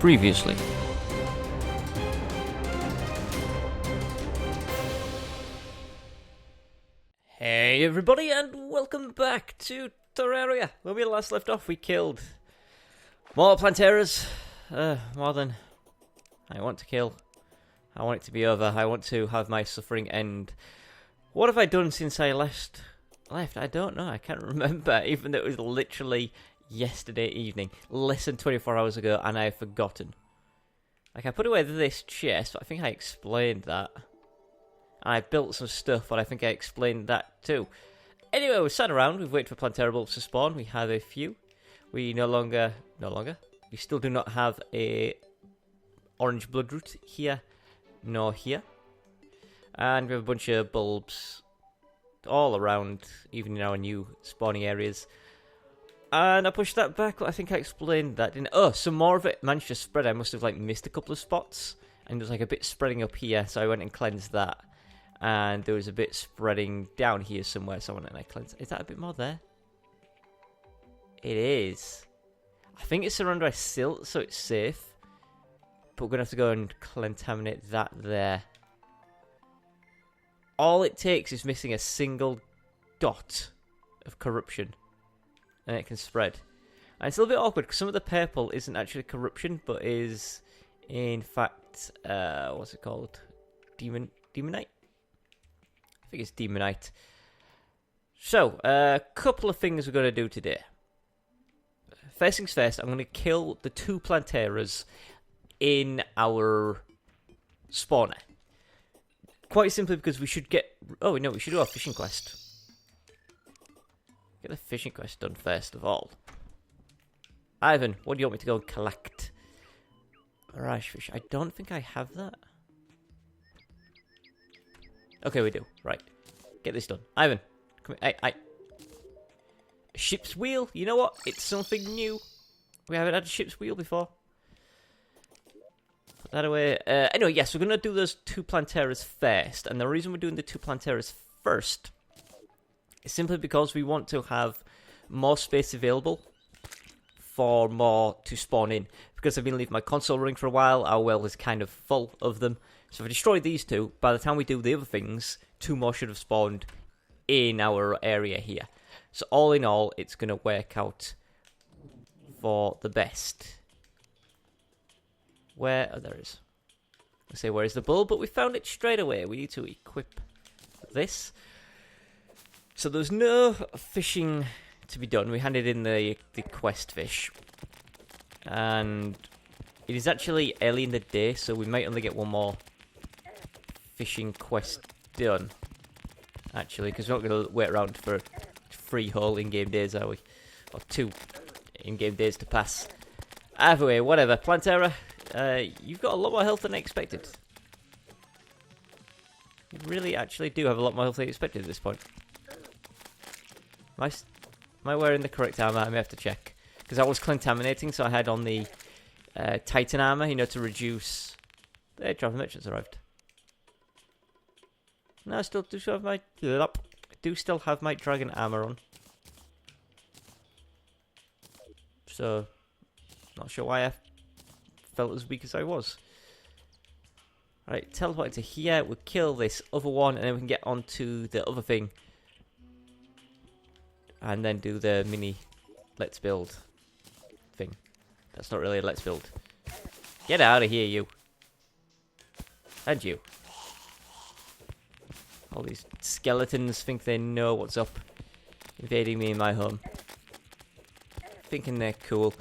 Previously. Hey everybody, and welcome back to Terraria. When we last left off, we killed more Planteras. More than I want to kill. I want it to be over. I want to have my suffering end. What have I done since I left? I don't know. I can't remember, even though it was literally yesterday evening, less than 24 hours ago, and I've forgotten. Like, I put away this chest, but I think I explained that. And I built some stuff, but I think I explained that too. Anyway, we've sat around, we've waited for Plantera bulbs to spawn, we have a few. We we still do not have a orange bloodroot here, nor here. And we have a bunch of bulbs all around, even in our new spawning areas. And I pushed that back, I think I explained that, didn't I? Oh, some more of it managed to spread. I must have missed a couple of spots. And there's a bit spreading up here, so I went and cleansed that. And there was a bit spreading down here somewhere, so I went and I cleansed. Is that a bit more there? It is. I think it's surrounded by silt, so it's safe. But we're going to have to go and contaminate that there. All it takes is missing a single dot of corruption. And it can spread. And it's a little bit awkward because some of the purple isn't actually corruption, but is in fact, what's it called? Demonite? I think it's demonite. So, a couple of things we're going to do today. First things first, I'm going to kill the 2 Planteras in our spawner. Quite simply because we should get... Oh, no, we should do our fishing quest. Get the fishing quest done first of all. Ivan, what do you want me to go and collect? Mirage fish. I don't think I have that. Okay, we do. Right. Get this done. Ivan, come here. A ship's wheel? You know what? It's something new. We haven't had a ship's wheel before. Put that away. Anyway, yes, we're going to do those 2 Planteras first. And the reason we're doing the 2 Planteras first is simply because we want to have more space available for more to spawn in. Because I've been leaving my console running for a while, our well is kind of full of them. So if I destroy these 2, by the time we do the other things, 2 more should have spawned in our area here. So all in all, it's going to work out for the best. Where? Oh, there it is. I say, where is the bull? But we found it straight away. We need to equip this. So there's no fishing to be done. We handed in the quest fish. And it is actually early in the day, so we might only get 1 more fishing quest done. Actually, because we're not going to wait around for 3 whole in-game days, are we? Or 2 in-game days to pass. Either way, whatever. Plantera, you've got a lot more health than I expected. You really actually do have a lot more health than I expected at this point. Am I wearing the correct armor? I may have to check. Because I was contaminating, so I had on the Titan armor, you know, to reduce... There, travel merchants arrived. No, I still do have my... I do still have my dragon armor on. So, not sure why I felt as weak as I was. Right, teleport to here, we'll kill this other one, and then we can get onto the other thing. And then do the mini let's build thing. That's not really a let's build. Get out of here, you. And you. All these skeletons think they know what's up. Invading me in my home. Thinking they're cool.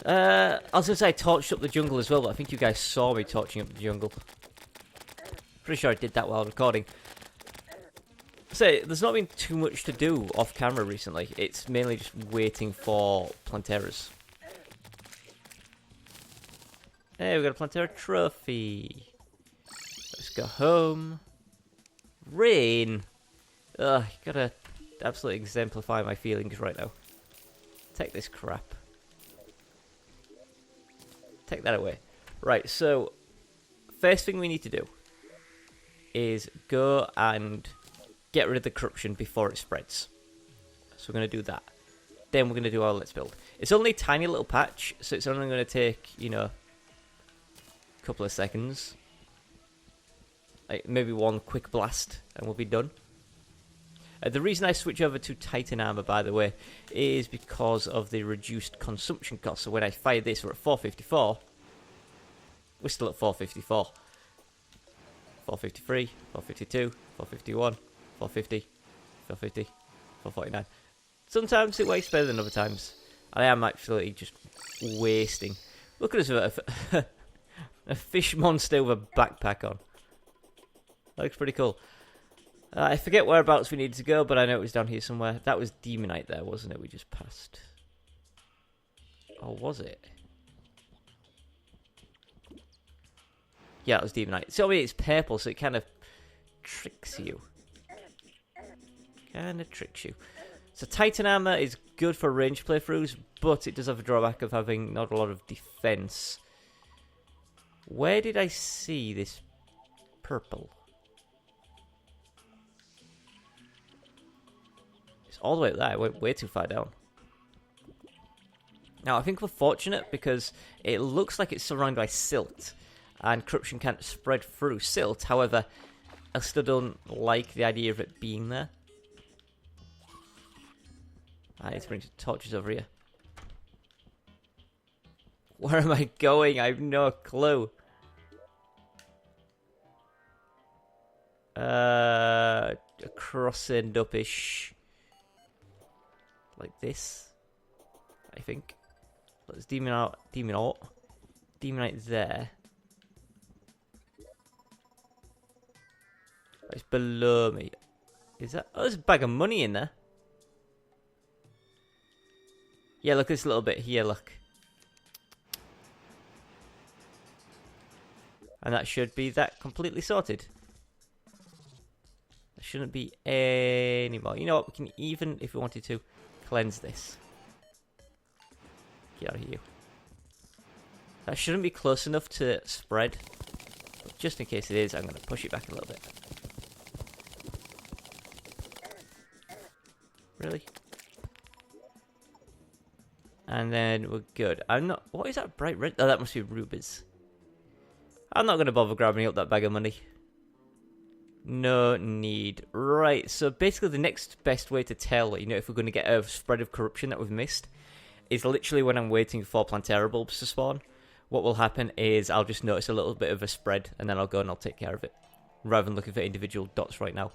I was going to say I torched up the jungle as well, but I think you guys saw me torching up the jungle. Pretty sure I did that while recording. So, there's not been too much to do off camera recently. It's mainly just waiting for Planteras. Hey, we got a Plantera trophy. Let's go home. Rain. Ugh, gotta absolutely exemplify my feelings right now. Take this crap. Take that away. Right, so first thing we need to do is go and get rid of the corruption before it spreads. So we're going to do that. then we're going to do our let's build. It's only a tiny little patch, so it's only going to take, you know, a couple of seconds. Like maybe one quick blast, and we'll be done. The reason I switch over to Titan Armor, by the way, is because of the reduced consumption cost. So when I fire this, we're at 454. We're still at 454. 453, 452, 451, 450, 450, 449. Sometimes it works better than other times. I am actually just wasting. Look at us, a fish monster with a backpack on. That looks pretty cool. I forget whereabouts we needed to go, but I know it was down here somewhere. That was Demonite there, wasn't it? We just passed. Or was it? Yeah, it was Demonite. So I mean, it's purple, so it kind of tricks you. So Titan Armor is good for range playthroughs, but it does have a drawback of having not a lot of defense. Where did I see this purple? It's all the way up there. I went way too far down. Now, I think we're fortunate because it looks like it's surrounded by silt, and corruption can't spread through silt. However, I still don't like the idea of it being there. I need to bring some torches over here. Where am I going? I have no clue. Across and up-ish. Like this. I think. Let's Demonite there. It's below me. Is that? Oh, there's a bag of money in there. Yeah, look, this little bit here, look. And that should be that completely sorted. There shouldn't be any more. You know what, we can even, if we wanted to, cleanse this. Get out of here. That shouldn't be close enough to spread. But just in case it is, I'm going to push it back a little bit. Really? And then we're good. I'm not... What is that bright red? Oh, that must be rubies. I'm not going to bother grabbing up that bag of money. No need. Right, so basically the next best way to tell, you know, if we're going to get a spread of corruption that we've missed, is literally when I'm waiting for Plantera bulbs to spawn. What will happen is I'll just notice a little bit of a spread, and then I'll go and I'll take care of it. Rather than looking for individual dots right now.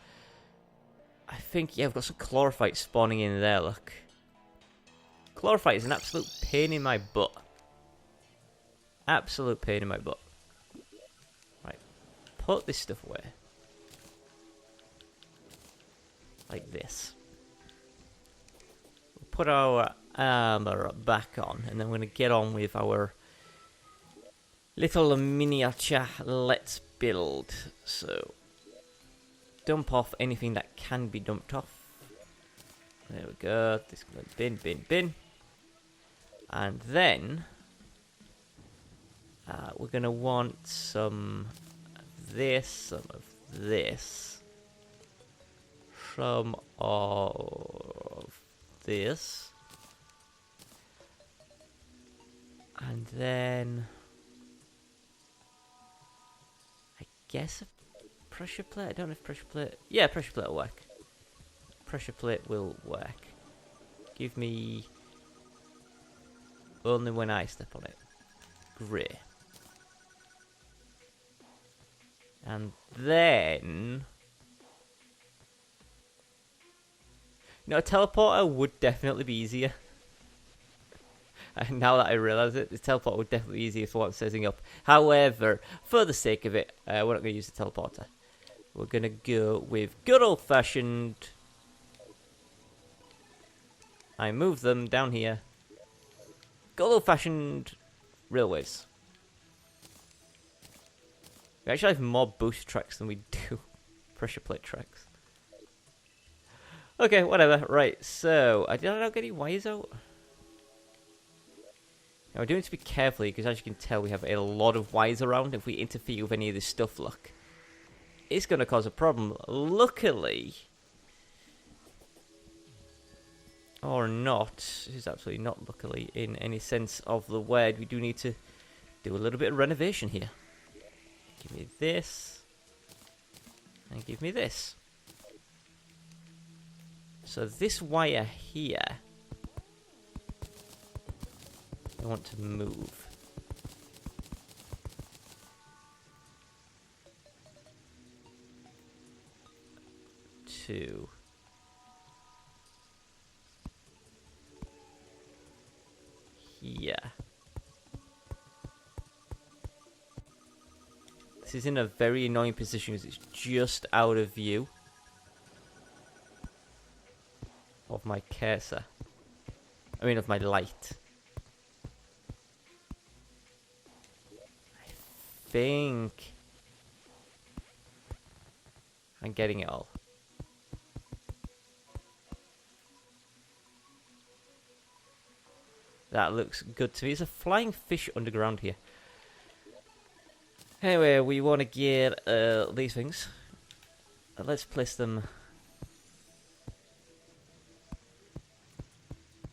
I think, yeah, we've got some chlorophyte spawning in there, look. Chlorophyte is an absolute pain in my butt. Absolute pain in my butt. Right. Put this stuff away. Like this. We'll put our armor back on, and then we're going to get on with our little miniature let's build. So, dump off anything that can be dumped off. There we go. This is going to bin. And then we're going to want some of this, some of this, some of this, and then I guess a pressure plate. I don't know if pressure plate. Yeah, pressure plate will work. Pressure plate will work. Give me only when I step on it. Great. And then, you know, a teleporter would definitely be easier. And now that I realise it, the teleporter would definitely be easier for what's setting up. However, for the sake of it, we're not going to use the teleporter. We're going to go with good old-fashioned. I move them down here. Good old-fashioned railways. We actually have more boost tracks than we do pressure plate tracks. Okay, whatever. Right, so did I not get any wires out? Now we're doing it to be carefully because, as you can tell, we have a lot of wires around. If we interfere with any of this stuff, look, it's going to cause a problem. Luckily, or not. It's absolutely not, luckily, in any sense of the word. We do need to do a little bit of renovation here. Give me this. And give me this. So this wire here, I want to move. To here. This is in a very annoying position because it's just out of view of my cursor. I mean, of my light. I think I'm getting it all. That looks good to me. There's a flying fish underground here. Anyway, we want to get these things. Let's place them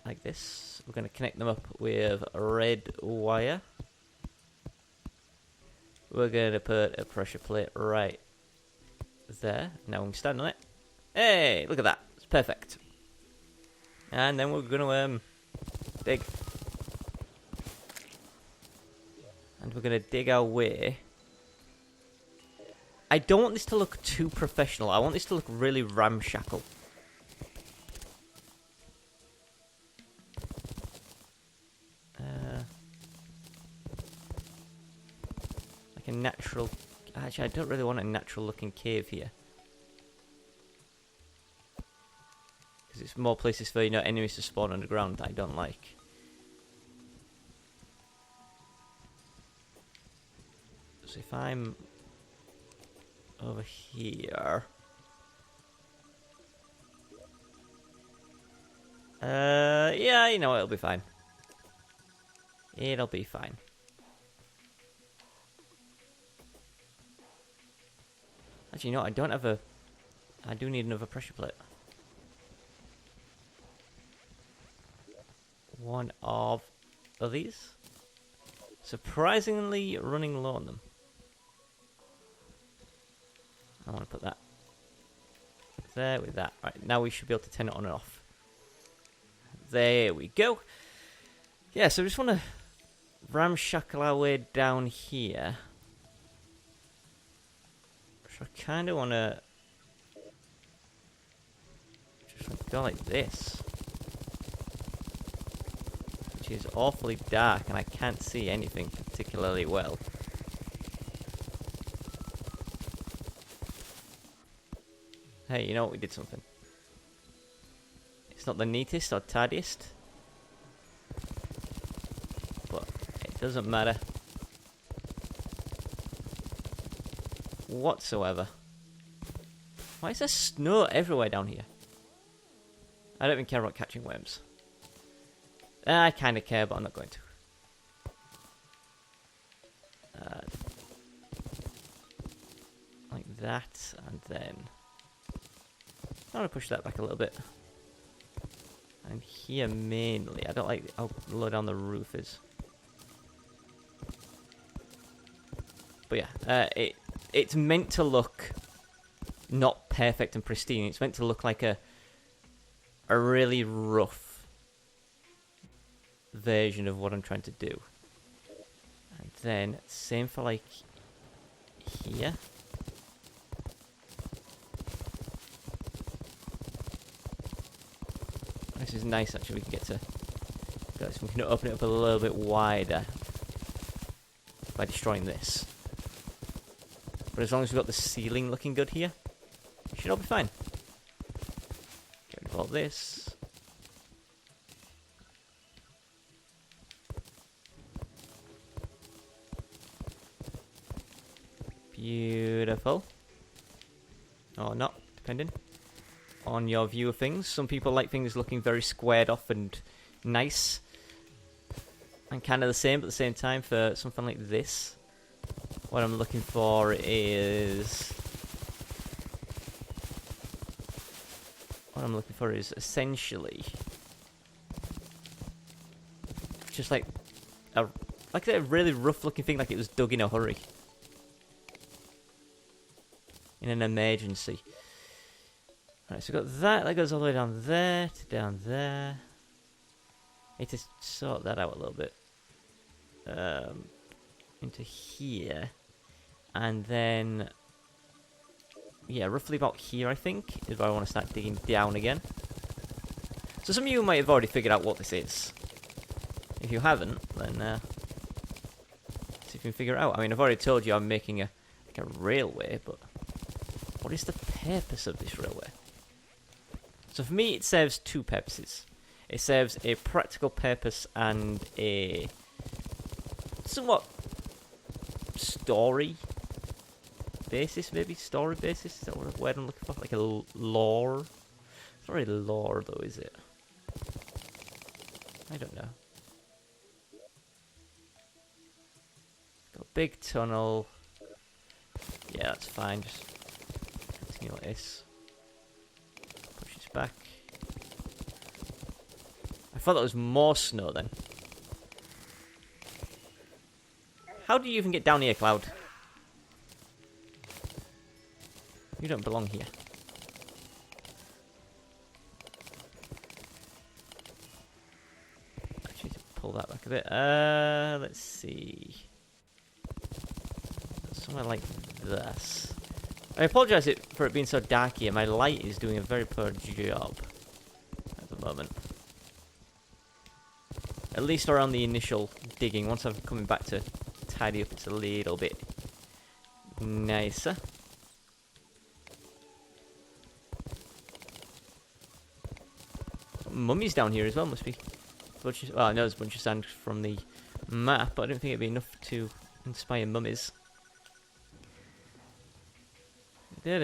like this. We're going to connect them up with a red wire. We're going to put a pressure plate right there. Now we can stand on it. Hey, look at that. It's perfect. And then we're going to dig. And we're going to dig our way. I don't want this to look too professional. I want this to look really ramshackle. Like a natural... Actually, I don't really want a natural looking cave here. Because it's more places for, you know, enemies to spawn underground that I don't like. So if I'm over here, yeah, you know, it'll be fine. It'll be fine. Actually, you know, I don't have a... I do need another pressure plate. One of these. Surprisingly running low on them. I want to put that there with that. Right, now we should be able to turn it on and off. There we go. Yeah, so we just want to ramshackle our way down here. So I kind of want to just go like this. Which is awfully dark and I can't see anything particularly well. Hey, you know what? We did something. It's not the neatest or tidiest, but it doesn't matter whatsoever. Why is there snow everywhere down here? I don't even care about catching worms. I kind of care, but I'm not going to. Like that, and then I'm going to push that back a little bit. And here mainly, I don't like how low down the roof is. But yeah, it's meant to look not perfect and pristine. It's meant to look like a really rough version of what I'm trying to do. And then same for like here. This is nice actually. We can get to we can open it up a little bit wider by destroying this. But as long as we've got the ceiling looking good here, it should all be fine. Get rid of all this. Beautiful. Or not, depending on your view of things. Some people like things looking very squared off and nice. And kind of the same, but at the same time for something like this. What I'm looking for is... What I'm looking for is essentially just like a really rough looking thing, like it was dug in a hurry. In an emergency. Right, so we've got that goes all the way down there to down there. Need to sort that out a little bit. Into here. And then, yeah, roughly about here, I think, is where I want to start digging down again. So some of you might have already figured out what this is. If you haven't, then see if you can figure it out. I mean, I've already told you I'm making a railway, but what is the purpose of this railway? So for me, it serves two purposes. It serves a practical purpose and a somewhat story basis, maybe? Story basis? Is that what word I'm looking for? Like a lore? It's not really lore, though, is it? I don't know. Got a big tunnel. Yeah, that's fine. Just continue like this. Push this back. I thought that was more snow then. How do you even get down here, Cloud? You don't belong here. Actually, to pull that back a bit. Let's see. Somewhere like this. I apologise for it being so dark here. My light is doing a very poor job at the moment. At least around the initial digging. Once I'm coming back to tidy up, it's a little bit nicer. Mummies down here as well, must be. Well, I know there's a bunch of sand from the map, but I don't think it'd be enough to inspire mummies. Down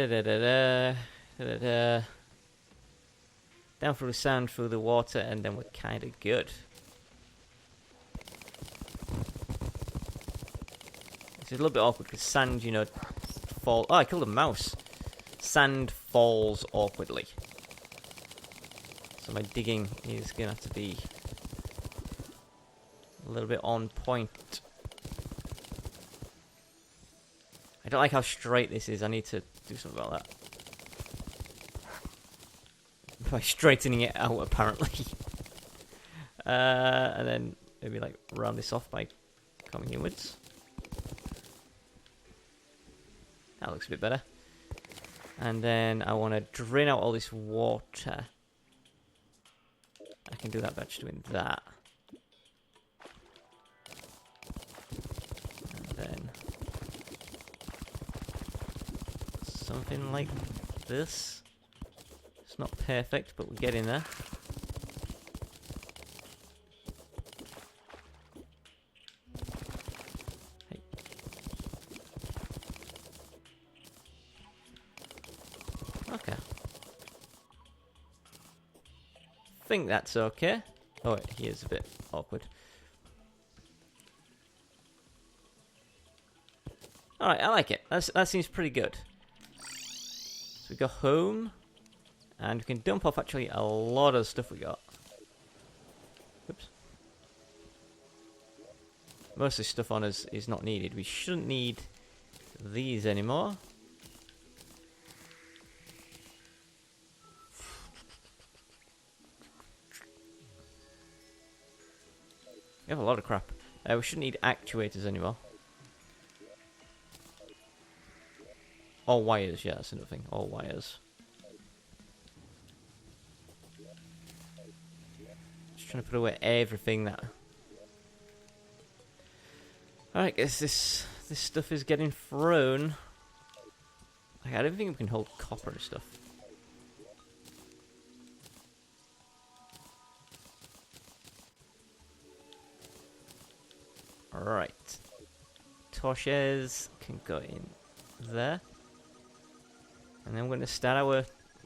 through the sand, through the water, and then we're kind of good. It's a little bit awkward because sand, you know, fall. Oh, I killed a mouse. Sand falls awkwardly. So my digging is going to have to be a little bit on point. I don't like how straight this is. I need to do something about that. By straightening it out, apparently. And then maybe like round this off by coming inwards. That looks a bit better. And then I want to drain out all this water. I can do that by just doing that. And then something like this. It's not perfect, but we're getting there. Hey. Okay. I think that's okay. Oh, wait, he is a bit awkward. Alright, I like it. That seems pretty good. So we go home. And we can dump off actually a lot of stuff we got. Oops. Most of this stuff on us is not needed. We shouldn't need these anymore. We have a lot of crap. We shouldn't need actuators anymore. Or wires, yeah, that's another thing. Or wires. Just trying to put away everything that... Alright, guess this stuff is getting thrown. Like, I don't think we can hold copper and stuff. Alright. Torches can go in there. And then we're going to start our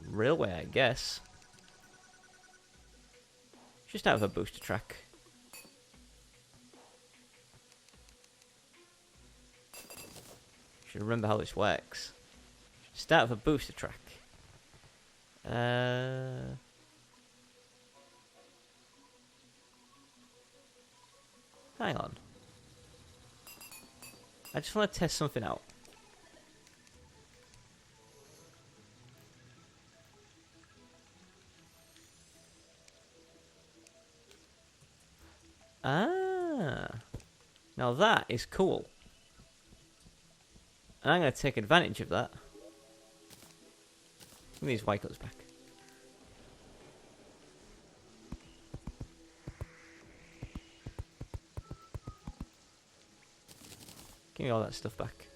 railway, I guess. Just out of a booster track. Should remember how this works. Start with a booster track. Hang on. I just want to test something out. Ah. Now that is cool. And I'm going to take advantage of that. Give me these white guts back. Give me all that stuff back.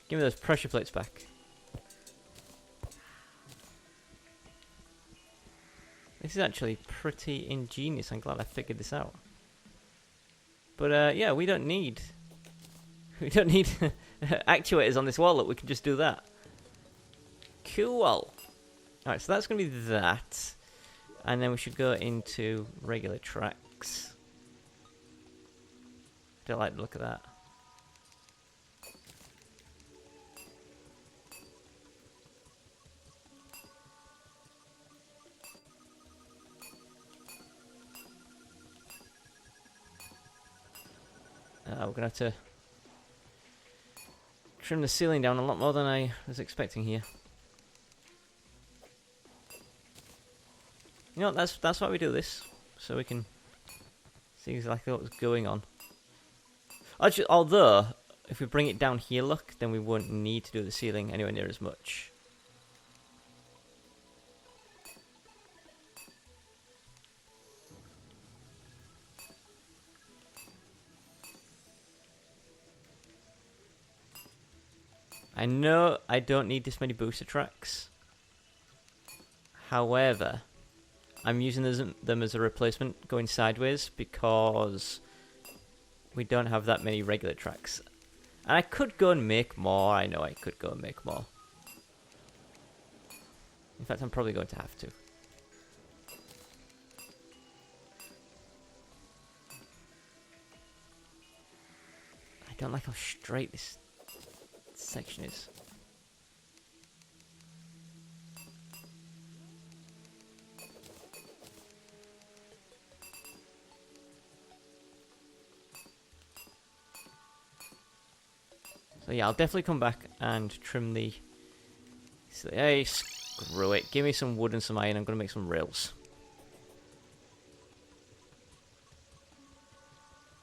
Give me those pressure plates back. This is actually pretty ingenious. I'm glad I figured this out. But yeah, we don't need actuators on this wall. Look, we can just do that. Cool. Alright, so that's going to be that. And then we should go into regular tracks. Don't like the look of that. We're going to have to trim the ceiling down a lot more than I was expecting here. You know, that's why we do this, so we can see exactly what's going on. Actually, although, if we bring it down here, look, then we won't need to do the ceiling anywhere near as much. I know I don't need this many booster tracks. However, I'm using them as a replacement going sideways because we don't have that many regular tracks. And I could go and make more. I know I could go and make more. In fact, I'm probably going to have to. I don't like how straight this section is. So yeah, I'll definitely come back and trim the... Hey, screw it. Give me some wood and some iron. I'm going to make some rails.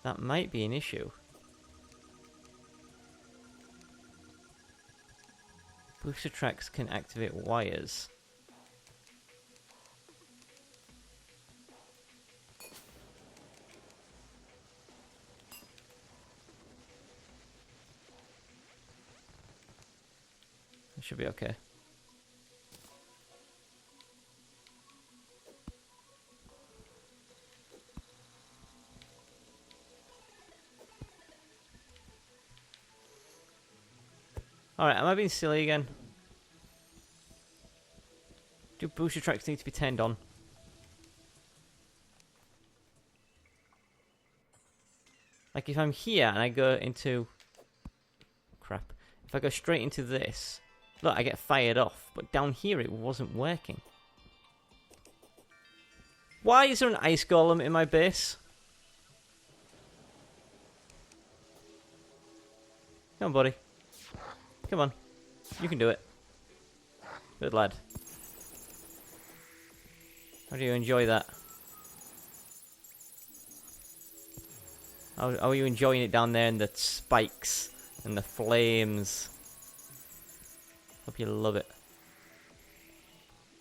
That might be an issue. Booster tracks can activate wires. It should be okay. Alright, am I being silly again? Do booster tracks need to be turned on? Like if I'm here and I go into... Crap. If I go straight into this... Look, I get fired off. But down here it wasn't working. Why is there an ice golem in my base? Come on, buddy. Come on. You can do it. Good lad. How do you enjoy that? How are you enjoying it down there in the spikes and the flames? Hope you love it.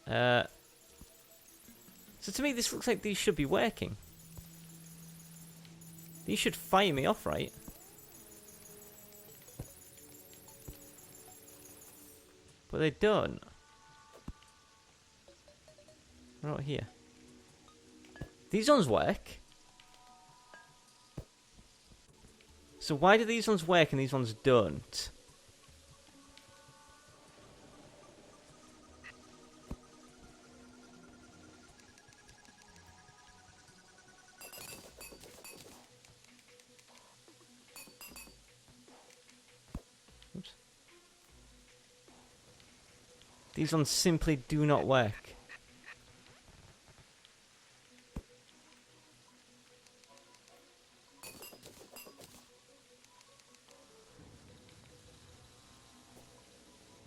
So to me, this looks like these should be working. These should fire me off, right? But they don't. Right here. These ones work. So why do these ones work and these ones don't? Oops. These ones simply do not work.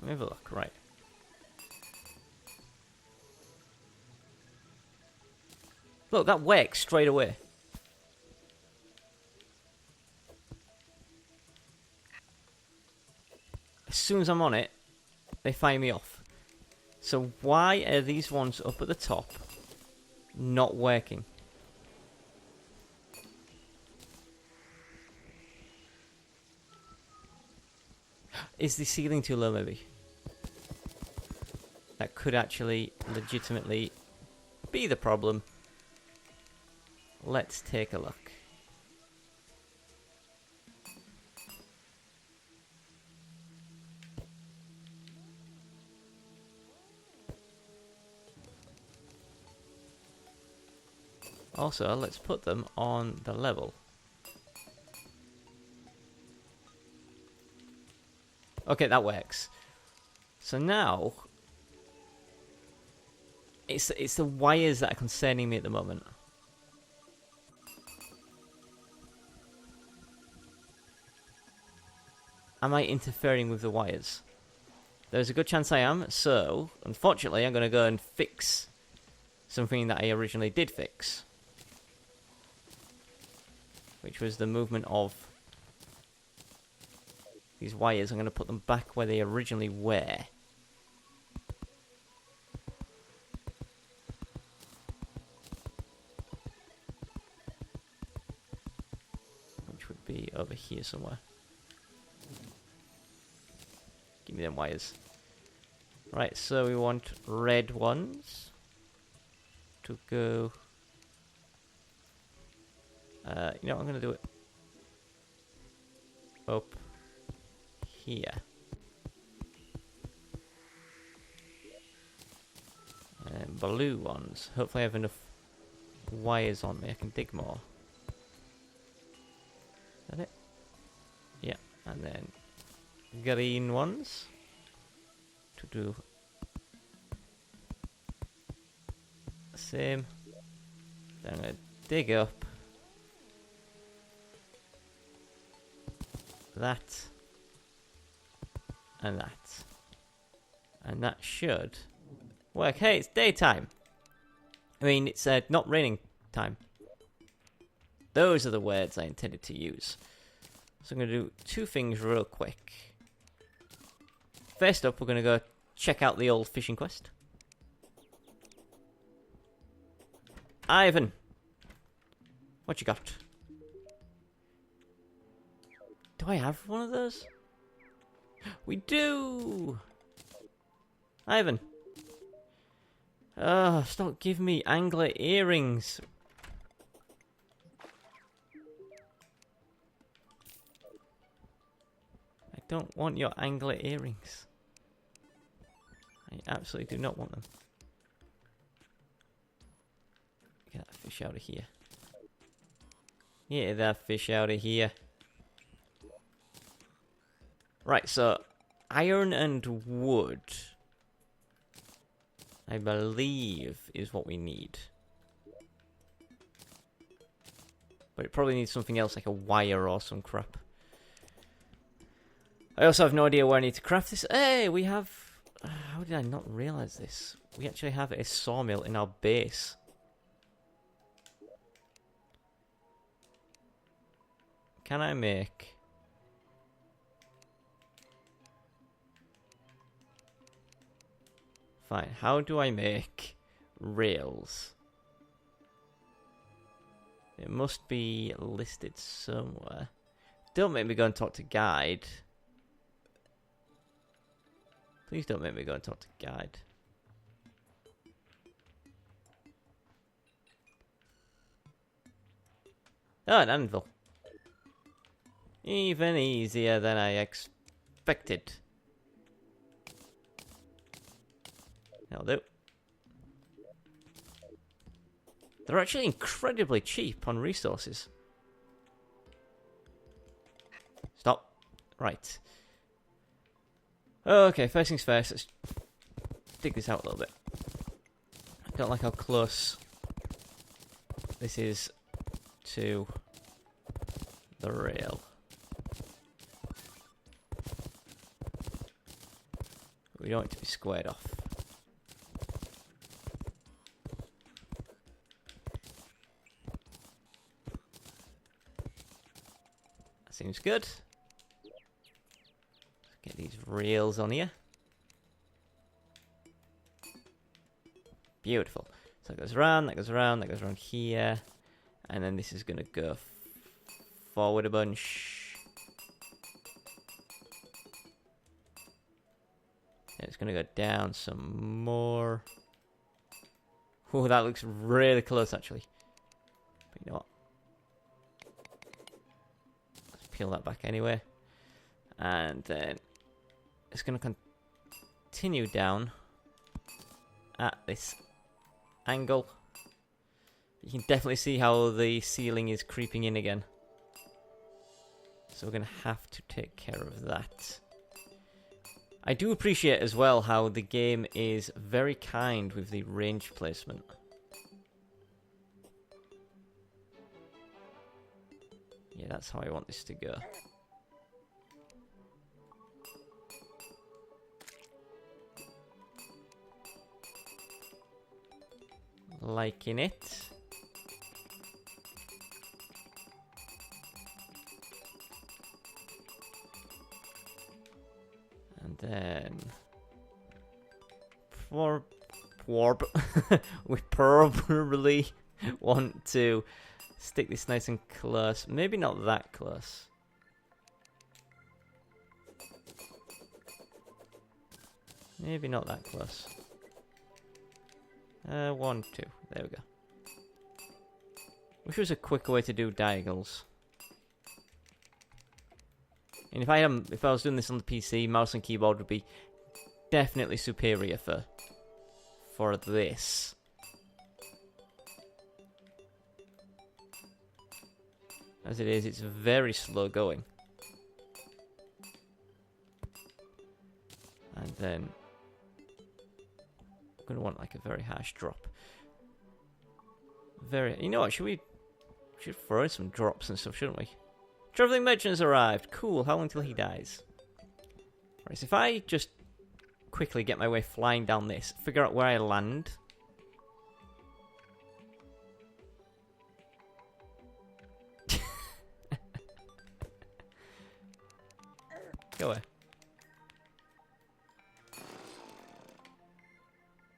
me have a look. Right. Look, that works straight away. As soon as I'm on it, they fire me off. So why are these ones up at the top not working? Is the ceiling too low, maybe? That could actually legitimately be the problem. Let's take a look. Also, let's put them on the level. Okay, that works. So now, it's the wires that are concerning me at the moment. Am I interfering with the wires? There's a good chance I am, so unfortunately I'm going to go and fix something that I originally did fix. Which was the movement of these wires. I'm going to put them back where they originally were. Which would be over here somewhere. Give me them wires. Right, so we want red ones to go. You know what, I'm going to do it up here. And blue ones. Hopefully I have enough wires on me. I can dig more. Is that it? Yeah, and then green ones to do the same. Then I'm going to dig up that and that, and that should work. Hey, it's daytime. I mean, it's not raining time. Those are the words I intended to use. So I'm going to do two things real quick. First up, we're going to go check out the old fishing quest. Ivan, what you got? Do I have one of those? We do! Ivan. Oh, stop giving me angler earrings. I don't want your angler earrings. I absolutely do not want them. Get that fish out of here. Get that fish out of here. Right, so iron and wood, I believe, is what we need. But it probably needs something else, like a wire or some crap. I also have no idea where I need to craft this. Hey, we have... how did I not realise this? We actually have a sawmill in our base. Can I make... Fine, how do I make rails? It must be listed somewhere. Don't make me go and talk to guide. Please don't make me go and talk to guide. Oh, an anvil. Even easier than I expected. That'll do. They're actually incredibly cheap on resources. Stop. Right. Okay, first things first, let's dig this out a little bit. I don't like how close this is to the rail. we don't want it to be squared off. That seems good. Let's get these rails on here. Beautiful. So that goes around, that goes around, that goes around here. And then this is going to go forward a bunch. And it's going to go down some more. Oh, that looks really close, actually. But you know what? Let's peel that back anyway. And then it's going to continue down at this angle. You can definitely see how the ceiling is creeping in again. So we're going to have to take care of that. I do appreciate as well how the game is very kind with the range placement. Yeah, that's how I want this to go. Liking it. And then we probably want to stick this nice and close. Maybe not that close. Maybe not that close. 1, 2. There we go. Wish there was a quicker way to do diagonals. And if I was doing this on the PC, mouse and keyboard would be definitely superior for this. As it is, it's very slow going. And then I'm gonna want like a very harsh drop. You know what? Should throw in some drops and stuff, shouldn't we? Traveling merchant has arrived. Cool. How long until he dies? Right. So if I just quickly get my way flying down this, figure out where I land. Go away.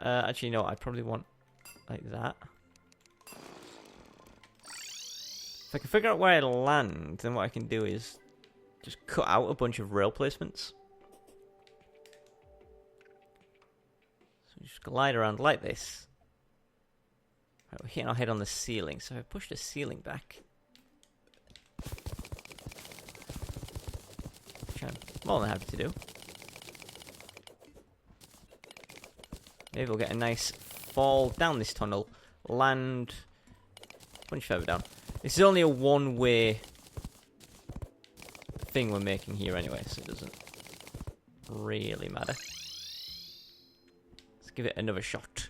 Actually, no. I probably want like that. If I can figure out where I land, then what I can do is just cut out a bunch of rail placements. So just glide around like this. Right, we're hitting our head on the ceiling, so if I push the ceiling back, which I'm more than happy to do. Maybe we'll get a nice fall down this tunnel, land a bunch further down. This is only a one-way thing we're making here anyway, so it doesn't really matter. Let's give it another shot.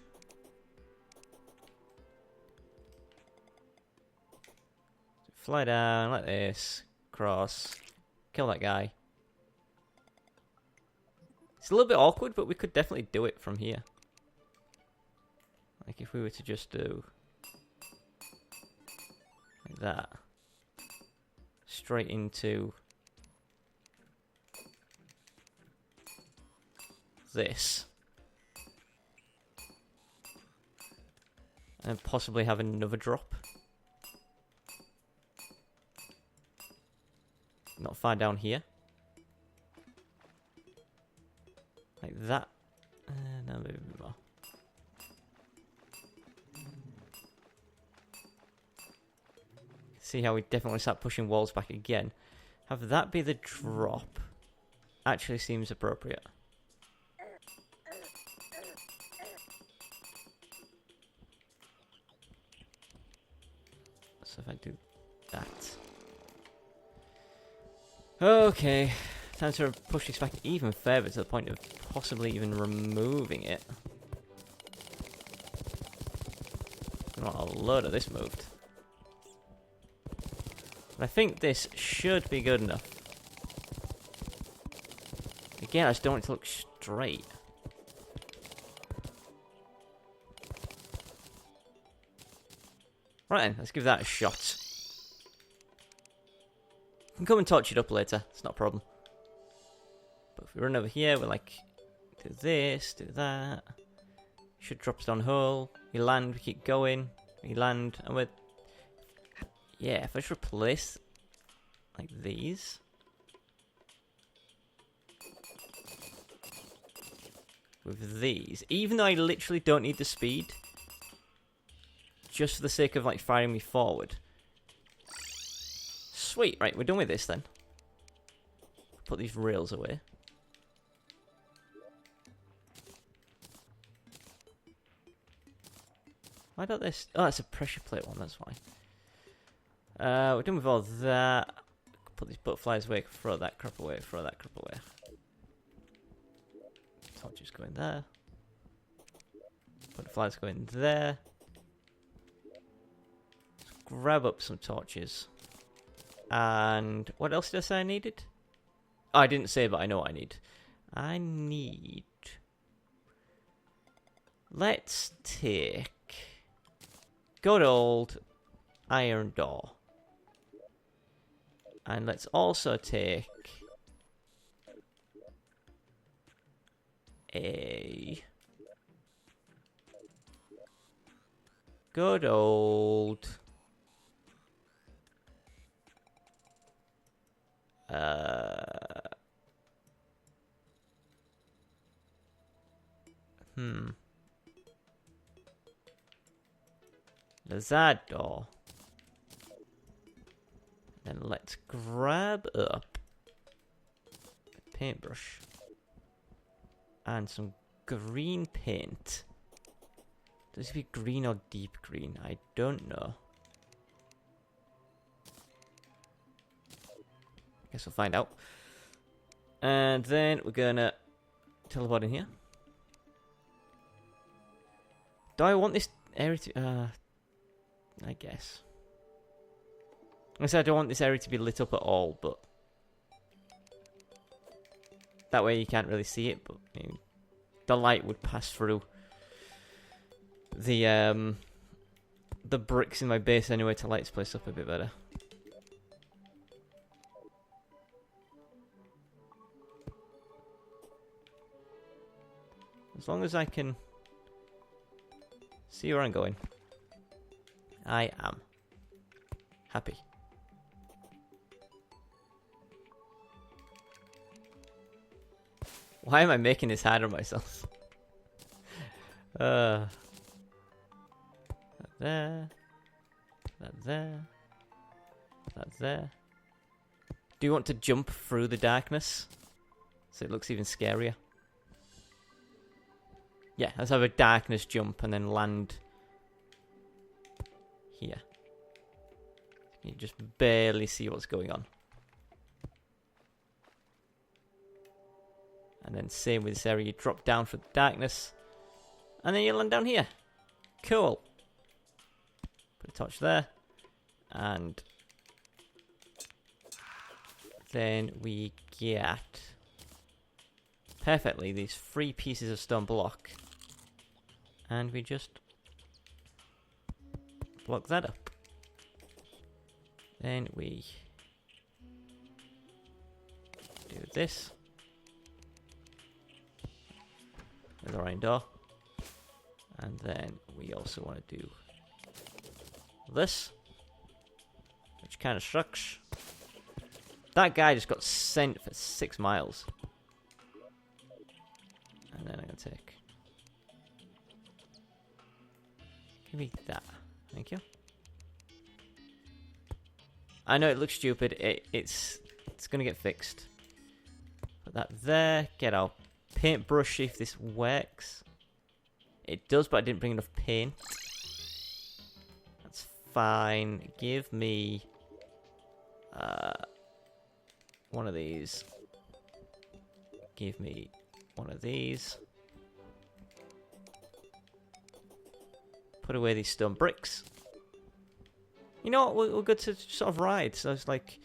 Fly down like this, cross, kill that guy. It's a little bit awkward, but we could definitely do it from here. Like if we were to just do like that, straight into this, and possibly have another drop. Not far down here. Like that. No, maybe a bit more. See how we definitely start pushing walls back again. Have that be the drop. Actually seems appropriate. So if I do that. Okay. Time to push this back even further to the point of possibly even removing it. I want a load of this moved. But I think this should be good enough. Again, I just don't want it to look straight. Right then, let's give that a shot. You can come and torch it up later. It's not a problem. But if we run over here, we're like, do this, do that. Should drop us down hole. We land, we keep going. We land, and we're... Yeah, if I just replace like these. With these. Even though I literally don't need the speed. Just for the sake of like firing me forward. Sweet, right, we're done with this then. Put these rails away. Why don't this... Oh, it's a pressure plate one, that's why. We're done with all that. Put these butterflies away, throw that crap away, throw that crap away. Torches go in there. Butterflies go in there. Let's grab up some torches. And what else did I say I needed? Oh, I didn't say, but I know what I need. I need... Let's take... good old iron door. And let's also take... a... good old... There's that door. Then let's grab up a paintbrush and some green paint. Does it be green or deep green? I don't know. Guess we'll find out. And then we're gonna teleport in here. Do I want this area to... I guess. I said I don't want this area to be lit up at all, but... that way you can't really see it, but... I mean, the light would pass through the bricks in my base anyway to light this place up a bit better. As long as I can see where I'm going, I am happy. Why am I making this hard on myself? That there. That there. That there. Do you want to jump through the darkness? So it looks even scarier. Yeah, let's have a darkness jump and then land here. You just barely see what's going on. And then same with this area, you drop down for the darkness. And then you land down here. Cool. Put a torch there. And then we get perfectly these 3 pieces of stone block. And we just block that up. Then we do this. With our iron door. And then we also want to do this. Which kind of sucks. That guy just got sent for 6 miles. And then I'm going to take... give me that. Thank you. I know it looks stupid. It's going to get fixed. Put that there. Get our paintbrush if this works. It does, but I didn't bring enough paint. That's fine. Give me one of these. Give me one of these. Put away these stone bricks. You know what? We're good to sort of ride. So it's like...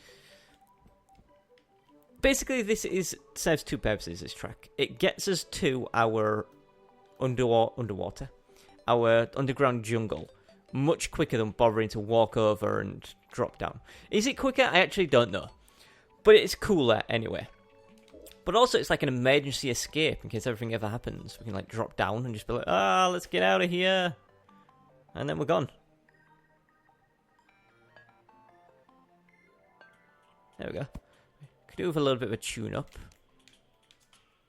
basically, this serves 2 purposes, this track. It gets us to our underwater, our underground jungle, much quicker than bothering to walk over and drop down. Is it quicker? I actually don't know. But it's cooler anyway. But also it's like an emergency escape in case everything ever happens. We can like drop down and just be like, let's get out of here. And then we're gone. There we go. Could do with a little bit of a tune-up.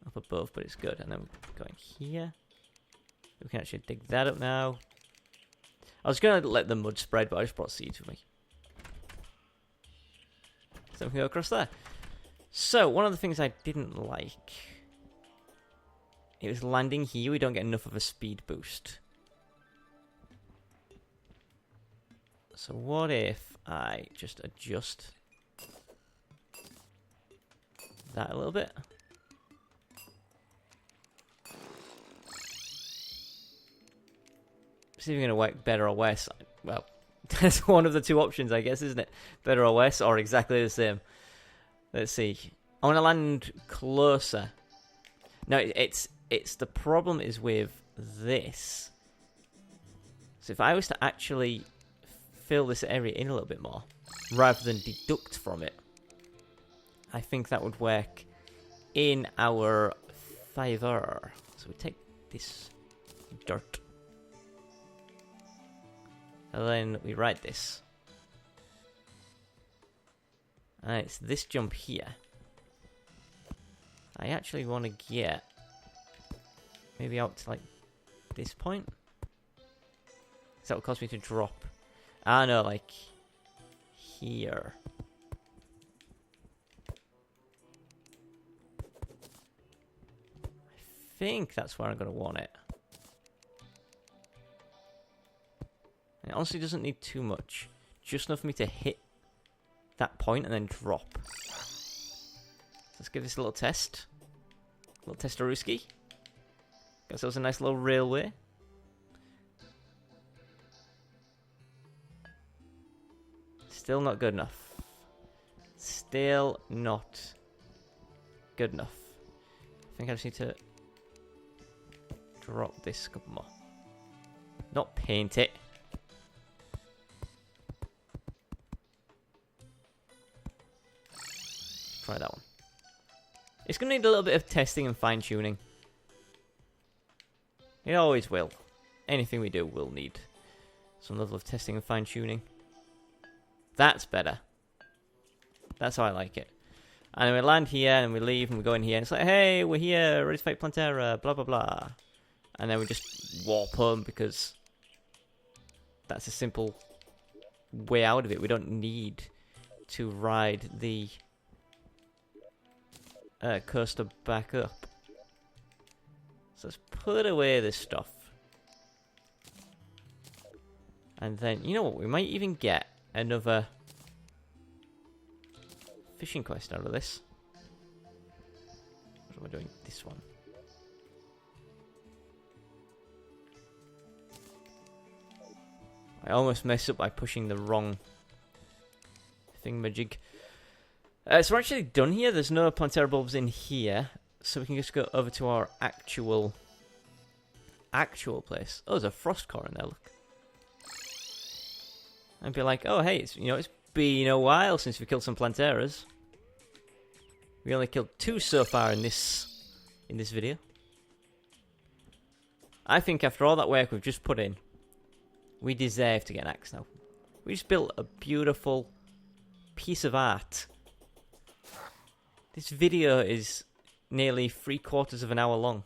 Up above, but it's good. And then we're going here. We can actually dig that up now. I was going to let the mud spread, but I just brought seeds with me. So we can go across there. So, one of the things I didn't like, it was landing here. We don't get enough of a speed boost. So what if I just adjust that a little bit? See if it's going to work better or worse. Well, that's one of the two options, I guess, isn't it? Better or worse, or exactly the same. Let's see. I want to land closer. No, it's the problem is with this. So if I was to actually fill this area in a little bit more, rather than deduct from it, I think that would work in our favor. So we take this dirt. And then we ride this. And it's this jump here. I actually want to get maybe out to like this point. Is that what caused me to drop? Ah, no, like here. I think that's where I'm going to want it. And it honestly doesn't need too much. Just enough for me to hit that point and then drop. Let's give this a little test. A little testaruski. Got ourselves a nice little railway. Still not good enough. Still not good enough. I think I just need to drop this a couple more. Not paint it. Try that one. It's going to need a little bit of testing and fine-tuning. It always will. Anything we do will need some level of testing and fine-tuning. That's better. That's how I like it. And we land here, and we leave, and we go in here, and it's like, hey, we're here, ready to fight Plantera, blah, blah, blah. And then we just warp home, because that's a simple way out of it. We don't need to ride the coaster back up. So let's put away this stuff. And then, you know what, we might even get another fishing quest out of this. What am I doing? This one. I almost messed up by pushing the wrong thingamajig. So we're actually done here. There's no Plantera bulbs in here, so we can just go over to our actual place. Oh, there's a frost core in there. Look, and be like, oh hey, it's been a while since we killed some Planteras. We only killed 2 so far in this video. I think after all that work we've just put in, we deserve to get an axe now. We just built a beautiful piece of art. This video is nearly 3/4 of an hour long.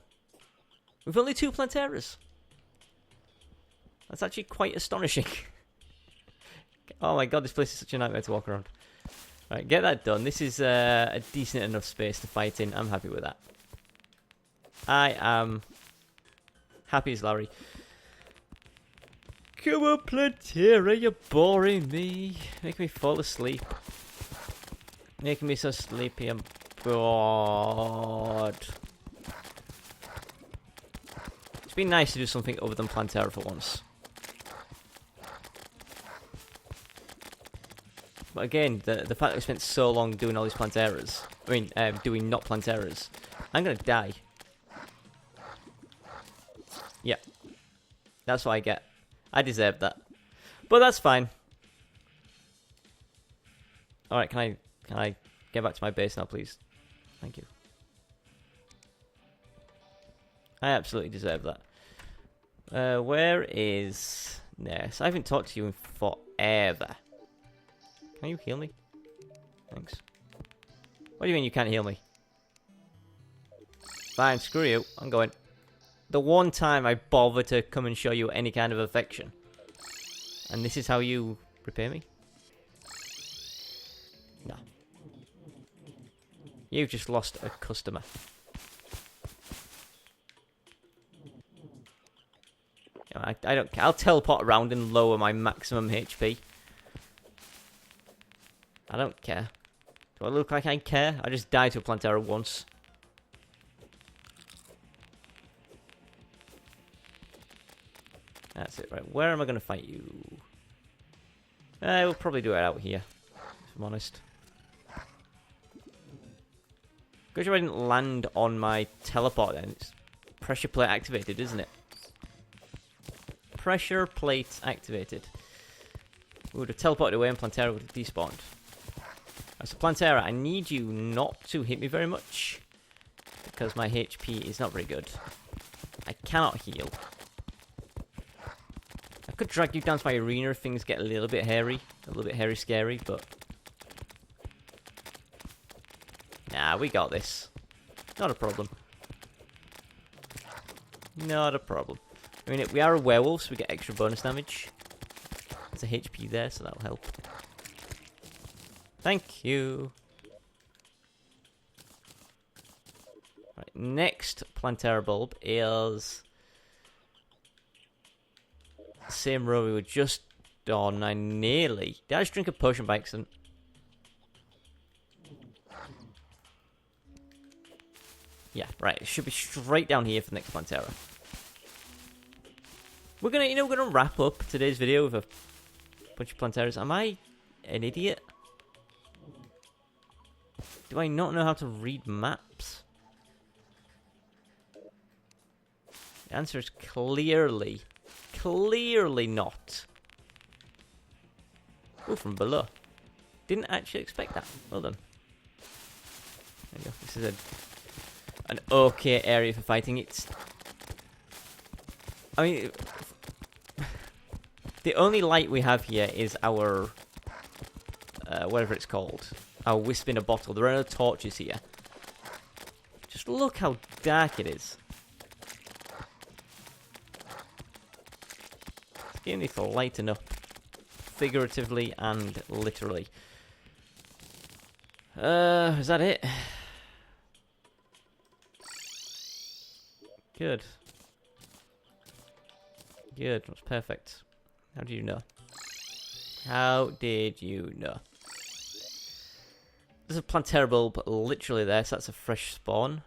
With only 2 Planteras. That's actually quite astonishing. Oh my god, this place is such a nightmare to walk around. Right, get that done. This is a decent enough space to fight in. I'm happy with that. I am happy as Larry. Come on, Plantera, you're boring me. Making me fall asleep. Making me so sleepy, I'm bored. It's been nice to do something other than Plantera for once. But again, the fact that we spent so long doing all these Planteras, doing not Planteras, I'm gonna die. Yeah. That's what I get. I deserve that. But that's fine. Alright, can I get back to my base now, please? Thank you. I absolutely deserve that. Where is Ness? I haven't talked to you in forever. Can you heal me? Thanks. What do you mean you can't heal me? Fine, screw you. I'm going. The one time I bother to come and show you any kind of affection. And this is how you repay me? No. You've just lost a customer. I don't care. I'll teleport around and lower my maximum HP. I don't care. Do I look like I care? I just died to a Plantera once. That's it, right. Where am I going to fight you? We'll probably do it out here, if I'm honest. Good job I didn't land on my teleport then. It's pressure plate activated, isn't it? Pressure plate activated. We would have teleported away and Plantera would have despawned. So Plantera, I need you not to hit me very much. Because my HP is not very good. I cannot heal. I could drag you down to my arena if things get a little bit hairy. A little bit hairy scary, but... Nah, we got this. Not a problem. Not a problem. I mean, we are a werewolf, so we get extra bonus damage. There's a HP there, so that'll help. Thank you. Right, next Plantera bulb is... Same row we were just on. I nearly... Did I just drink a potion by accident? Yeah, right. It should be straight down here for the next Plantera. We're gonna wrap up today's video with a bunch of Planteras. Am I an idiot? Do I not know how to read maps? The answer is clearly not. Oh, from below. Didn't actually expect that. Well done. There you go. This is an okay area for fighting. I mean, the only light we have here is our, whatever it's called, our wisp in a bottle. There are no torches here. Just look how dark it is. This game needs to lighten up, figuratively and literally. Is that it? Good. Good, that's perfect. How do you know? How did you know? There's a Plantera bulb literally there, so that's a fresh spawn.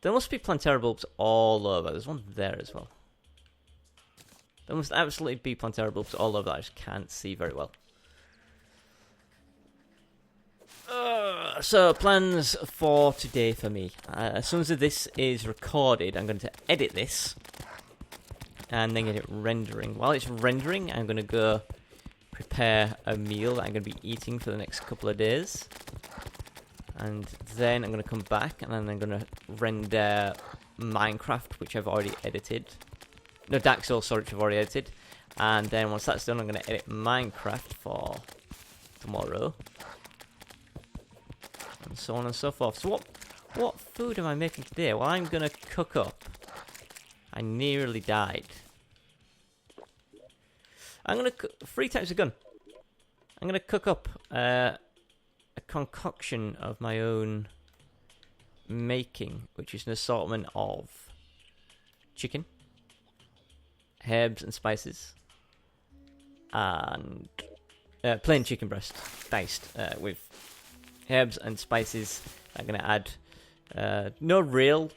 There must be Plantera bulbs all over. There's one there as well. There must absolutely be Plantera bulbs all over that I just can't see very well. So, plans for today for me. As soon as this is recorded, I'm going to edit this. And then get it rendering. While it's rendering, I'm going to go prepare a meal that I'm going to be eating for the next couple of days. And then I'm going to come back and then I'm going to render Minecraft, which I've already edited. No, Dark Souls, sorry, which I've already edited. And then once that's done, I'm going to edit Minecraft for tomorrow. And so on and so forth. So what food am I making today? Well, I'm going to cook up. I nearly died. I'm going to cook 3 types of gun. I'm going to cook up a concoction of my own making, which is an assortment of chicken, herbs and spices, and plain chicken breast diced with herbs and spices. I'm going to add no real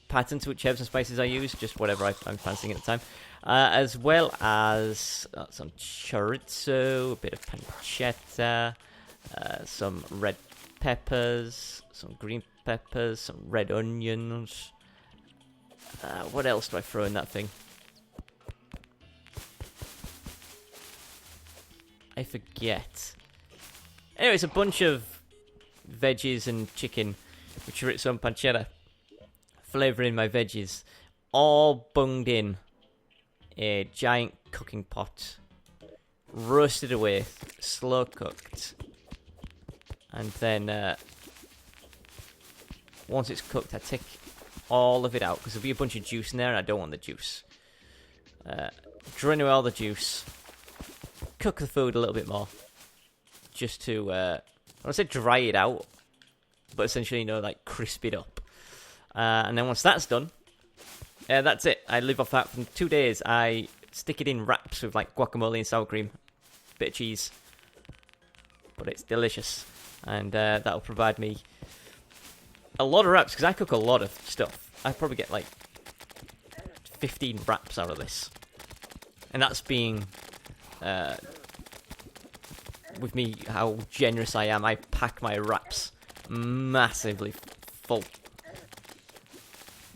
pattern to which herbs and spices I use, just whatever I'm fancying at the time. As well as some chorizo, a bit of pancetta, some red peppers, some green peppers, some red onions, What else do I throw in that thing? I forget. Anyway, it's a bunch of veggies and chicken with chorizo and pancetta. Flavouring my veggies. All bunged in a giant cooking pot. Roasted away. Slow cooked. And then once it's cooked, I take all of it out because there'll be a bunch of juice in there and I don't want the juice. Drain away all the juice. Cook the food a little bit more. Just to, I don't say dry it out, but essentially, like crisp it up. And then once that's done, that's it. I live off that for 2 days. I stick it in wraps with like guacamole and sour cream, bit of cheese. But it's delicious. And that'll provide me a lot of wraps, because I cook a lot of stuff. I probably get like 15 wraps out of this. And that's being, with me, how generous I am. I pack my wraps massively full.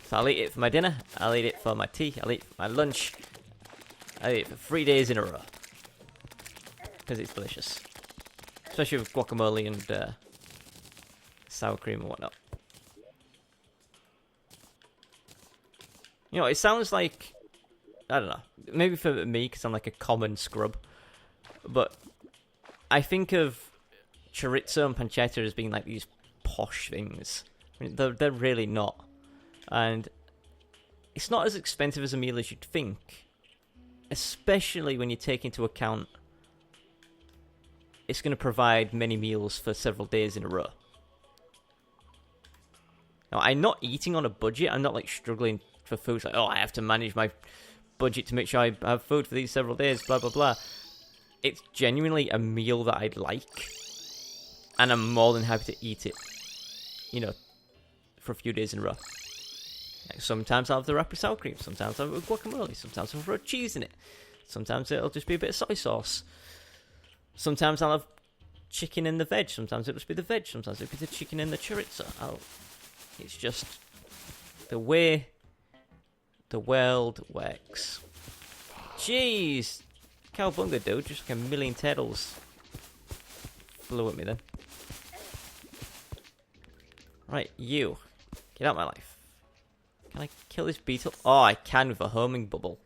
So I'll eat it for my dinner, I'll eat it for my tea, I'll eat it for my lunch. I'll eat it for 3 days in a row. Because it's delicious. Especially with guacamole and sour cream and whatnot. It sounds like, I don't know, maybe for me, because I'm like a common scrub, but I think of chorizo and pancetta as being like these posh things. I mean, they're really not. And it's not as expensive as a meal as you'd think, especially when you take into account it's going to provide many meals for several days in a row. Now, I'm not eating on a budget. I'm not like struggling for food. It's like, oh, I have to manage my budget to make sure I have food for these several days, blah, blah, blah. It's genuinely a meal that I'd like, and I'm more than happy to eat it, for a few days in a row. Like, sometimes I'll have the wrap with sour cream, sometimes I'll have it with guacamole, sometimes I'll throw cheese in it, sometimes it'll just be a bit of soy sauce, sometimes I'll have chicken in the veg, sometimes it'll just be the veg, sometimes it'll be the chicken in the chorizo. It's just the way the world works. Jeez! Cowabunga, dude, just like a million turtles flew at me then. Right, you. Get out of my life. Can I kill this beetle? Oh, I can with a homing bubble.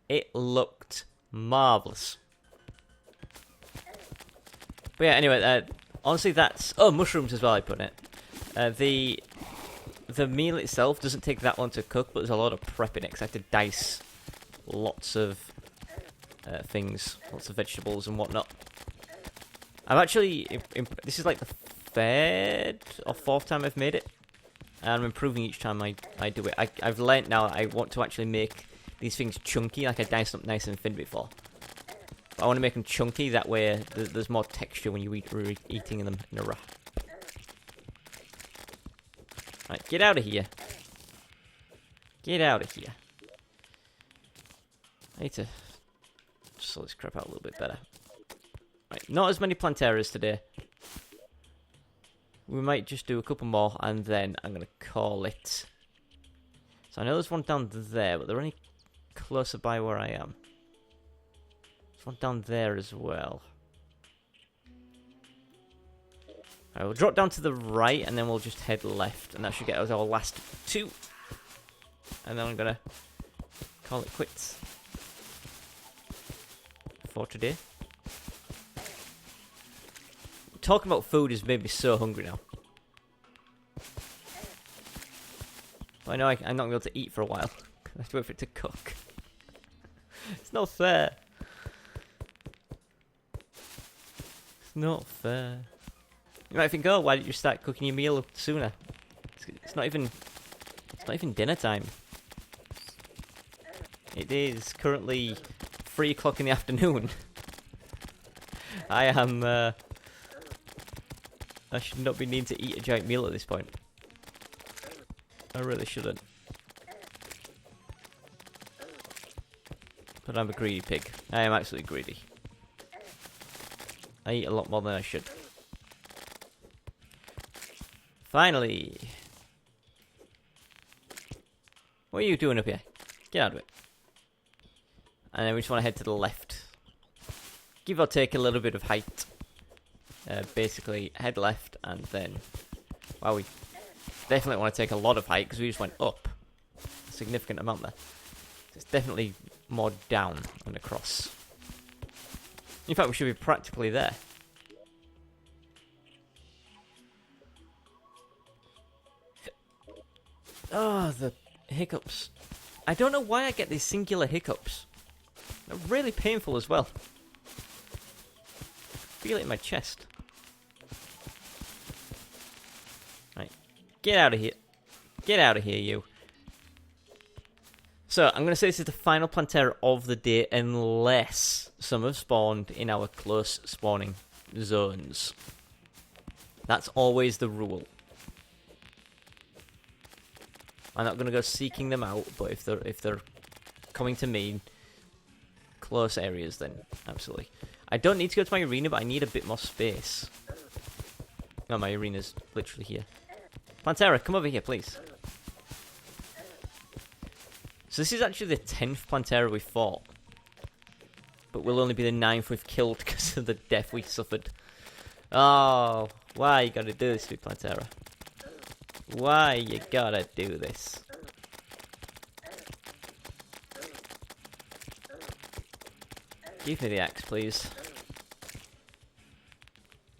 It looked marvellous. But yeah, anyway, honestly that's... Oh, mushrooms as well, I put in it. The meal itself doesn't take that long to cook, but there's a lot of prep in it, because I have to dice lots of things, lots of vegetables and whatnot. I'm actually... this is like the third or fourth time I've made it, and I'm improving each time I do it. I've learnt now I want to actually make these things chunky, like I diced up nice and thin before. But I want to make them chunky, that way there's more texture when you're eating them in a raw. Right, get out of here. Get out of here. I need to sort this crap out a little bit better. Right, not as many Planteras today. We might just do a couple more, and then I'm going to call it. So I know there's one down there, but they're only closer by where I am. There's one down there as well. Alright, we'll drop down to the right, and then we'll just head left, and that should get us our last two. And then I'm going to call it quits for today. Talking about food has made me so hungry now. I know I'm not going to be able to eat for a while. I have to wait for it to cook. It's not fair. It's not fair. You might think, oh, why didn't you start cooking your meal sooner? It's not even dinner time. It is currently 3 o'clock in the afternoon. I am, I should not be needing to eat a giant meal at this point. I really shouldn't. But I'm a greedy pig. I am absolutely greedy. I eat a lot more than I should. Finally. What are you doing up here? Get out of it. And then we just want to head to the left. Give or take a little bit of height. Basically, head left and then... Well, we definitely want to take a lot of height because we just went up. A significant amount there. So it's definitely more down and across. In fact, we should be practically there. Oh, the hiccups. I don't know why I get these singular hiccups. They're really painful as well. Feel it in my chest. Right. Get out of here. Get out of here, you. So, I'm going to say this is the final Plantera of the day, unless some have spawned in our close spawning zones. That's always the rule. I'm not going to go seeking them out, but if they're coming to me, close areas, then absolutely. I don't need to go to my arena, but I need a bit more space. No, my arena's literally here. Plantera, come over here, please. So this is actually the 10th Plantera we fought. But will only be the 9th we've killed because of the death we suffered. Oh, why you gotta do this to Plantera? Why you gotta do this? Give me the axe, please.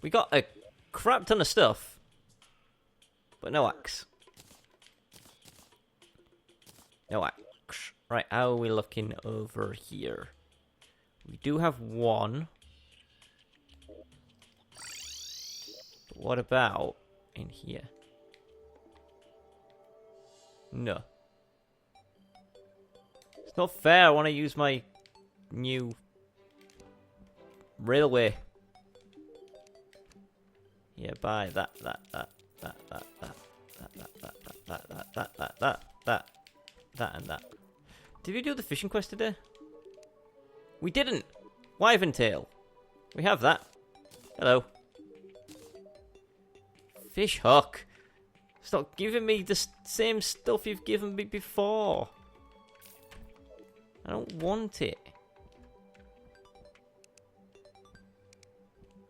We got a crap ton of stuff, but no axe. No axe. Right, how are we looking over here? We do have one. But what about in here? No. It's not fair. I want to use my new railway. Yeah, buy that, and that. Did we do the fishing quest today? We didn't. Wyvern tail. We have that. Hello. Fish hook. Stop giving me the same stuff you've given me before. I don't want it.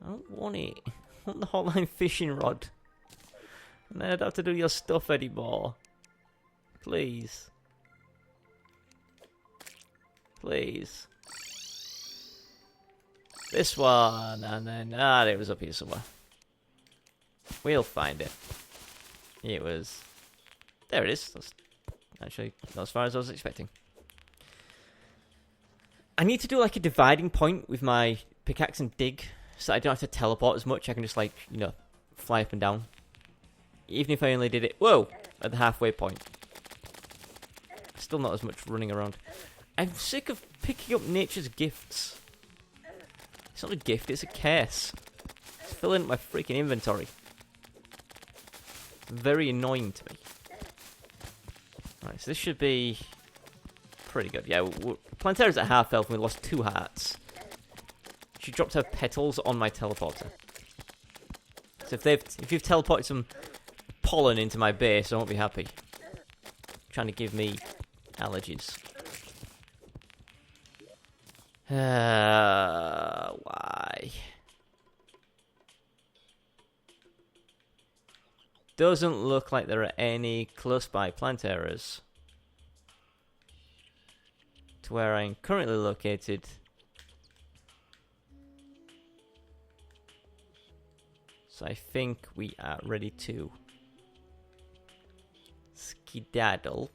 I don't want it. I want the Hotline Fishing Rod. And then I don't have to do your stuff anymore. Please. Please. This one, and then... it was up here somewhere. We'll find it. It was... There it is. That's actually not as far as I was expecting. I need to do like a dividing point with my pickaxe and dig, so I don't have to teleport as much. I can just like, you know, fly up and down. Even if I only did it, whoa, at the halfway point. Still not as much running around. I'm sick of picking up nature's gifts. It's not a gift, it's a curse. It's filling up my freaking inventory. Very annoying to me. Right, so this should be pretty good. Yeah, Plantera's at half health and we lost 2 hearts. She dropped her petals on my teleporter. So if you've teleported some pollen into my base, I won't be happy. Trying to give me allergies. Why? Doesn't look like there are any close by Planteras to where I'm currently located. So I think we are ready to skedaddle.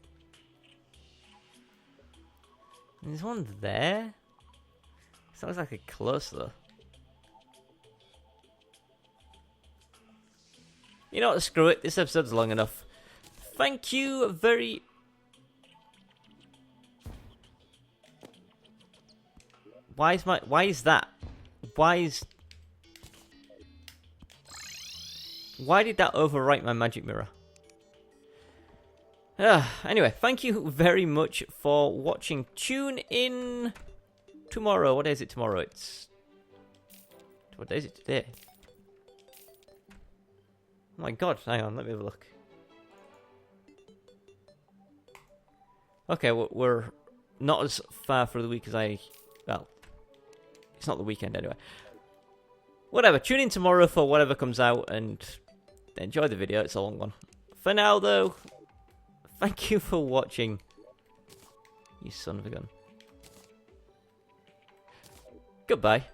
There's one there. Sounds like a close though. You know what, screw it, this episode's long enough. Thank you very... Why is that? Why did that overwrite my magic mirror? Anyway, thank you very much for watching. Tune in tomorrow. What day is it tomorrow? What day is it today? Oh my god, hang on, let me have a look. Okay, we're not as far through the week as well, it's not the weekend anyway. Whatever, tune in tomorrow for whatever comes out, and enjoy the video, it's a long one. For now, though, thank you for watching, you son of a gun. Goodbye.